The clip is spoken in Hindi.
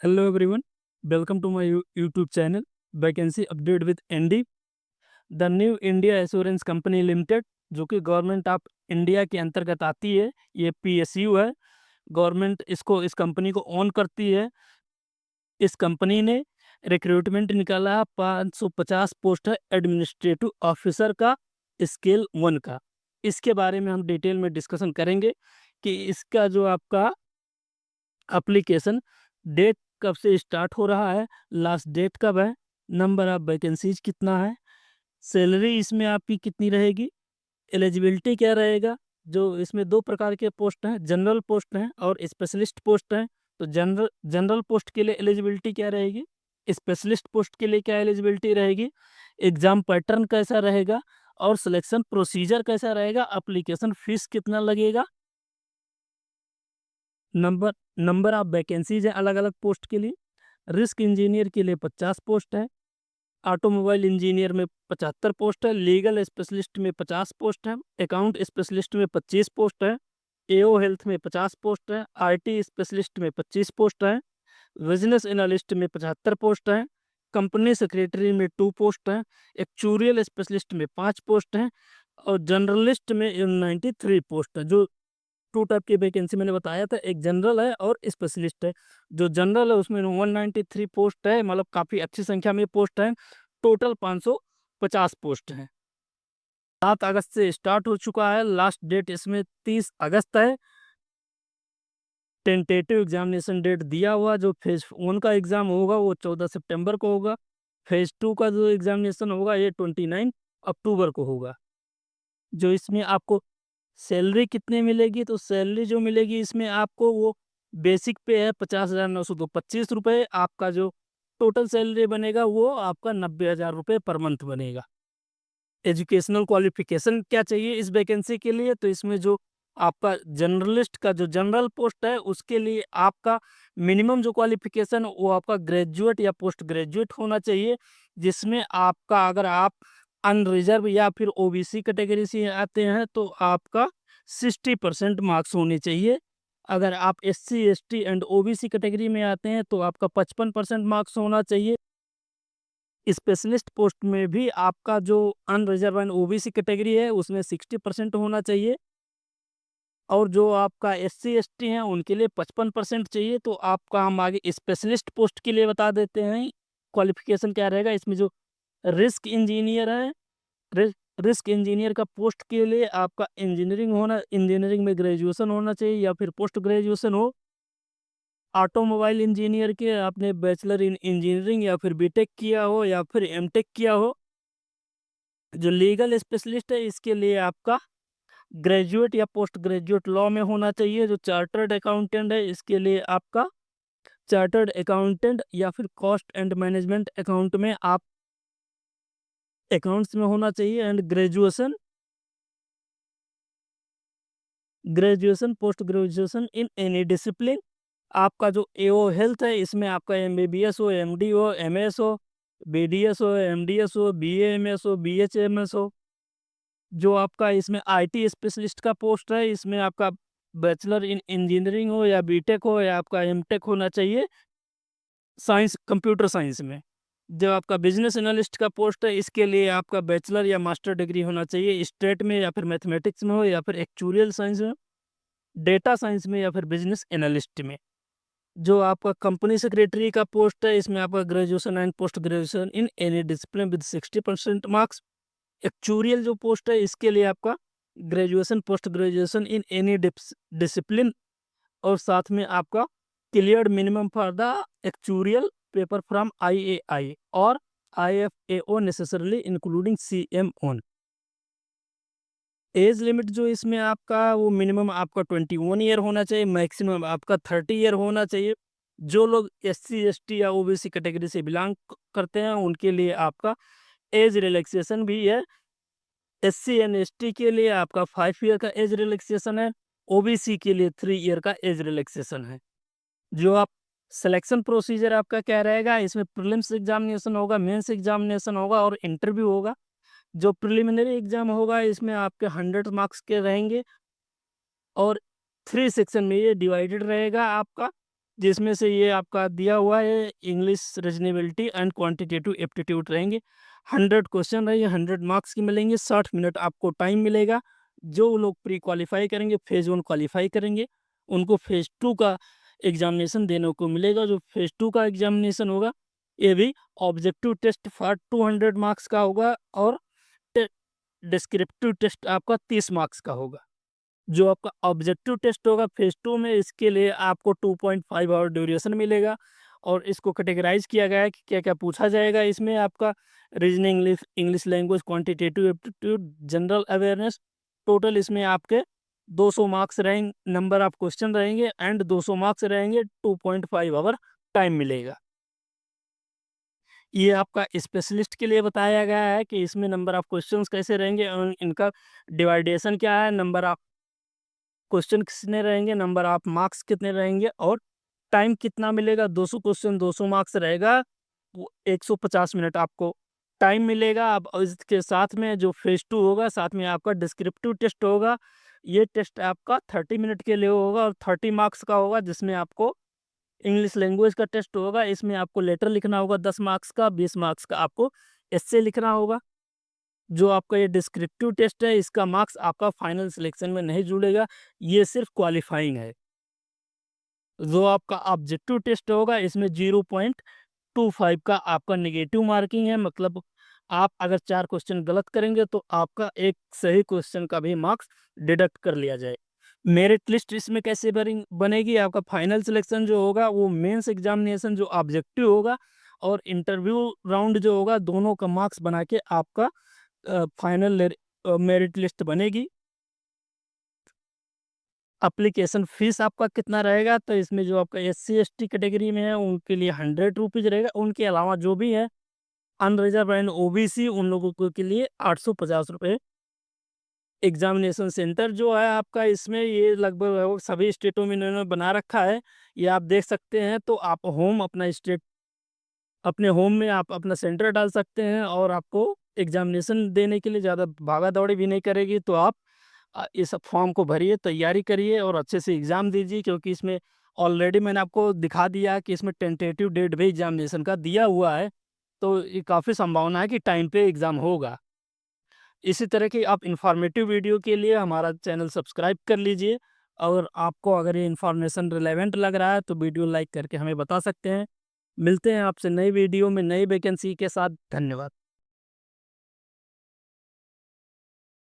Hello everyone, welcome to my YouTube channel vacancy update with ND. The New India Assurance company limited, जो कि गवर्नमेंट ऑफ इंडिया के अंतर्गत आती है। ये पीएसयू है। गवर्नमेंट इस कंपनी को ओन करती है। इस कंपनी ने रिक्रूटमेंट निकाला है, 550 पोस्ट है एडमिनिस्ट्रेटिव ऑफिसर का, स्केल 1 का। इसके बारे में हम डिटेल में डिस्कशन करेंगे कि इसका जो आपका एप्लीकेशन डेट कब से स्टार्ट हो रहा है, लास्ट डेट कब है, नंबर ऑफ वैकेंसीज कितना है, सैलरी इसमें आपकी कितनी रहेगी, एलिजिबिलिटी क्या रहेगा। जो इसमें दो प्रकार के पोस्ट हैं, जनरल पोस्ट हैं और स्पेशलिस्ट पोस्ट हैं। तो जनरल जनरल पोस्ट के लिए एलिजिबिलिटी क्या रहेगी, स्पेशलिस्ट पोस्ट के लिए क्या एलिजिबिलिटी रहेगी, एग्जाम पैटर्न कैसा रहेगा और सिलेक्शन प्रोसीजर कैसा रहेगा, एप्लीकेशन फीस कितना लगेगा, नंबर नंबर ऑफ वैकेंसीज है अलग अलग पोस्ट के लिए। रिस्क इंजीनियर के लिए 50 पोस्ट है, ऑटोमोबाइल इंजीनियर में 75 पोस्ट है, लीगल स्पेशलिस्ट में 50 पोस्ट है, अकाउंट स्पेशलिस्ट में 25 पोस्ट है, एओ हेल्थ में 50 पोस्ट है, आईटी स्पेशलिस्ट में 25 पोस्ट है, बिजनेस एनालिस्ट में 75 पोस्ट है, कंपनी सेक्रेटरी में 2 पोस्ट है, एक्चुरियल स्पेशलिस्ट में 5 पोस्ट है और जर्नलिस्ट में 93 पोस्ट है। जो 2 टाइप की वैकेंसी मैंने बताया था, एक जनरल है और स्पेशलिस्ट है। जो जनरल है उसमें 193 पोस्ट है, मतलब काफ़ी अच्छी संख्या में पोस्ट है। टोटल 550 पोस्ट हैं। 7 अगस्त से स्टार्ट हो चुका है, लास्ट डेट इसमें 30 अगस्त है। टेंटेटिव एग्जामिनेशन डेट दिया हुआ, जो फेज 1 का एग्ज़ाम होगा वो 14 सितंबर को होगा। फेज 2 का जो एग्जामिनेशन होगा ये 29 अक्टूबर को होगा। जो इसमें आपको सैलरी कितने मिलेगी, तो सैलरी जो मिलेगी इसमें आपको वो बेसिक पे है 50,925 रुपये। आपका जो टोटल सैलरी बनेगा वो आपका 90,000 रुपये पर मंथ बनेगा। एजुकेशनल क्वालिफिकेशन क्या चाहिए इस वैकेंसी के लिए, तो इसमें जो आपका जर्नलिस्ट का जो जनरल पोस्ट है उसके लिए आपका मिनिमम जो क्वालिफिकेशन वो आपका ग्रेजुएट या पोस्ट ग्रेजुएट होना चाहिए। जिसमें आपका अगर आप अनरिजर्व या फिर ओबीसी कैटेगरी से आते हैं तो आपका 60% मार्क्स होने चाहिए। अगर आप SC ST and OBC category में आते हैं तो आपका 55% मार्क्स होना चाहिए। स्पेशलिस्ट पोस्ट में भी आपका जो अनरिजर्व एंड ओबीसी कैटेगरी है उसमें 60% होना चाहिए और जो आपका एससी एसटी हैं उनके लिए 55% चाहिए। तो आपका हम आगे स्पेशलिस्ट पोस्ट के लिए बता देते हैं क्वालिफिकेशन क्या रहेगा। इसमें जो रिस्क इंजीनियर है, रिस्क इंजीनियर का पोस्ट के लिए आपका इंजीनियरिंग में ग्रेजुएशन होना चाहिए या फिर पोस्ट ग्रेजुएशन हो। ऑटोमोबाइल इंजीनियर के आपने बैचलर इन इंजीनियरिंग या फिर बीटेक किया हो या फिर एमटेक किया हो। जो लीगल स्पेशलिस्ट है इसके लिए आपका ग्रेजुएट या पोस्ट ग्रेजुएट लॉ में होना चाहिए। जो चार्टर्ड अकाउंटेंट है इसके लिए आपका चार्टर्ड अकाउंटेंट या फिर कॉस्ट एंड मैनेजमेंट अकाउंट में आप अकाउंट्स में होना चाहिए। And graduation post graduation in any discipline. आपका जो एओ हेल्थ है इसमें आपका एमबीबीएस हो, एमडी हो, एमएस हो, बीडीएस हो, एमडीएस हो, बीएएमएस हो, बीएचएमएस हो। जो आपका इसमें आईटी स्पेशलिस्ट का पोस्ट है इसमें आपका बैचलर इन इंजीनियरिंग हो या बीटेक हो या आपका एमटेक होना चाहिए साइंस, कंप्यूटर साइंस में। जो आपका बिजनेस एनालिस्ट का पोस्ट है इसके लिए आपका बैचलर या मास्टर डिग्री होना चाहिए, स्टेट में या फिर मैथमेटिक्स में हो या फिर एक्चुरियल साइंस में, डेटा साइंस में या फिर बिजनेस एनालिस्ट में। जो आपका कंपनी सेक्रेटरी का पोस्ट है इसमें आपका graduation and post graduation in any discipline with 60% marks. Actuarial जो पोस्ट है इसके लिए आपका graduation post graduation in any discipline और साथ में आपका cleared minimum for the actuarial paper from IAI और IFAO necessarily including CM on. Age limit जो इसमें आपका वो मिनिमम आपका 21 ईयर होना चाहिए, मैक्सिमम आपका 30 ईयर होना चाहिए। जो लोग एससी एसटी या ओबीसी कैटेगरी से बिलोंग करते हैं उनके लिए आपका एज रिलैक्सेशन भी है। एससी एंड एसटी के लिए आपका 5 ईयर का एज रिलैक्सेशन है, ओबीसी के लिए 3 ईयर का एज रिलैक्सेशन है। जो आप सिलेक्शन प्रोसीजर आपका क्या रहेगा, इसमें प्रीलिम्स एग्जामिनेशन होगा, मेंस एग्जामिनेशन होगा और इंटरव्यू होगा। जो प्रिलिमिनरी एग्जाम होगा इसमें आपके 100 मार्क्स के रहेंगे और 3 सेक्शन में ये डिवाइडेड रहेगा आपका। जिसमें से ये आपका दिया हुआ है English reasonability and quantitative aptitude रहेंगे। 100 क्वेश्चन रहेंगे, 100 मार्क्स की मिलेंगे, 60 मिनट आपको टाइम मिलेगा। जो लोग प्री क्वालिफाई करेंगे, फेज़ 1 क्वालिफाई करेंगे, उनको फेज़ 2 का एग्जामिनेशन देने को मिलेगा। जो फेज़ 2 का एग्जामिनेशन होगा, ये भी ऑब्जेक्टिव टेस्ट फॉर 200 मार्क्स का होगा और डिस्क्रिप्टिव टेस्ट आपका 30 मार्क्स का होगा। जो आपका ऑब्जेक्टिव टेस्ट होगा फेज़ 2 में, इसके लिए आपको 2.5 आवर ड्यूरेशन मिलेगा और इसको कैटेगराइज़ किया गया है कि क्या-क्या पूछा जाएगा। इसमें आपका reasoning, English English language, quantitative aptitude, general awareness, total इसमें आपके 200 मार्क्स नंबर ऑफ क्वेश्चन रहेंगे एंड 200 मार्क्स रहेंगे, 2.5 आवर टाइम मिलेगा। ये आपका स्पेशलिस्ट के लिए बताया गया है कि इसमें नंबर ऑफ क्वेश्चंस कैसे रहेंगे और इनका डिवाइडेशन क्या है, नंबर ऑफ क्वेश्चन कितने रहेंगे, नंबर ऑफ मार्क्स कितने रहेंगे और टाइम कितना मिलेगा। 200 क्वेश्चन 200 मार्क्स रहेगा, वो 150 मिनट आपको टाइम मिलेगा। अब इसके साथ में जो फेज़ 2 होगा, साथ में आपका डिस्क्रिप्टिव टेस्ट होगा। ये टेस्ट आपका 30 मिनट के लिए होगा और 30 मार्क्स का होगा, जिसमें आपको इंग्लिश लैंग्वेज का टेस्ट होगा। इसमें आपको लेटर लिखना होगा 10 मार्क्स का, 20 मार्क्स का आपको एस्से लिखना होगा। जो आपका ये डिस्क्रिप्टिव टेस्ट है, इसका मार्क्स आपका फाइनल सिलेक्शन में नहीं जुड़ेगा, ये सिर्फ क्वालिफाइंग है। जो आपका ऑब्जेक्टिव टेस्ट होगा, इसमें 0.25 का आपका नेगेटिव मार्किंग है, मतलब आप अगर 4 क्वेश्चन गलत करेंगे तो आपका एक सही क्वेश्चन का भी मार्क्स डिडक्ट कर लिया जाए। मेरिट लिस्ट इसमें कैसे बनेगी, आपका फाइनल सिलेक्शन जो होगा वो मेंस एग्जामिनेशन जो ऑब्जेक्टिव होगा और इंटरव्यू राउंड जो होगा, दोनों का मार्क्स बना के आपका फाइनल मेरिट लिस्ट बनेगी। एप्लीकेशन फ़ीस आपका कितना रहेगा, तो इसमें जो आपका एससी एसटी कैटेगरी में है उनके लिए 100 रुपीज़ रहेगा। उनके अलावा जो भी है अनरिजर्व एंड ओबीसी, उन लोगों को के लिए 850 रुपये। एग्जामिनेशन सेंटर जो है आपका, इसमें ये लगभग सभी स्टेटों में इन्होंने बना रखा है, ये आप देख सकते हैं। तो आप अपना स्टेट, अपने होम में आप अपना सेंटर डाल सकते हैं और आपको एग्जामिनेशन देने के लिए ज़्यादा भागा-दौड़ी भी नहीं करेगी। तो आप इस फॉर्म को भरिए, तैयारी करिए और अच्छे से एग्ज़ाम दीजिए, क्योंकि इसमें ऑलरेडी मैंने आपको दिखा दिया है कि इसमें टेंटेटिव डेट भी एग्जामिनेशन का दिया हुआ है। तो ये काफ़ी संभावना है कि टाइम पे एग्ज़ाम होगा। इसी तरह की आप इन्फॉर्मेटिव वीडियो के लिए हमारा चैनल सब्सक्राइब कर लीजिए और आपको अगर ये इन्फॉर्मेशन रिलेवेंट लग रहा है तो वीडियो लाइक करके हमें बता सकते हैं। मिलते हैं आपसे नई वीडियो में नई वैकेंसी के साथ। धन्यवाद।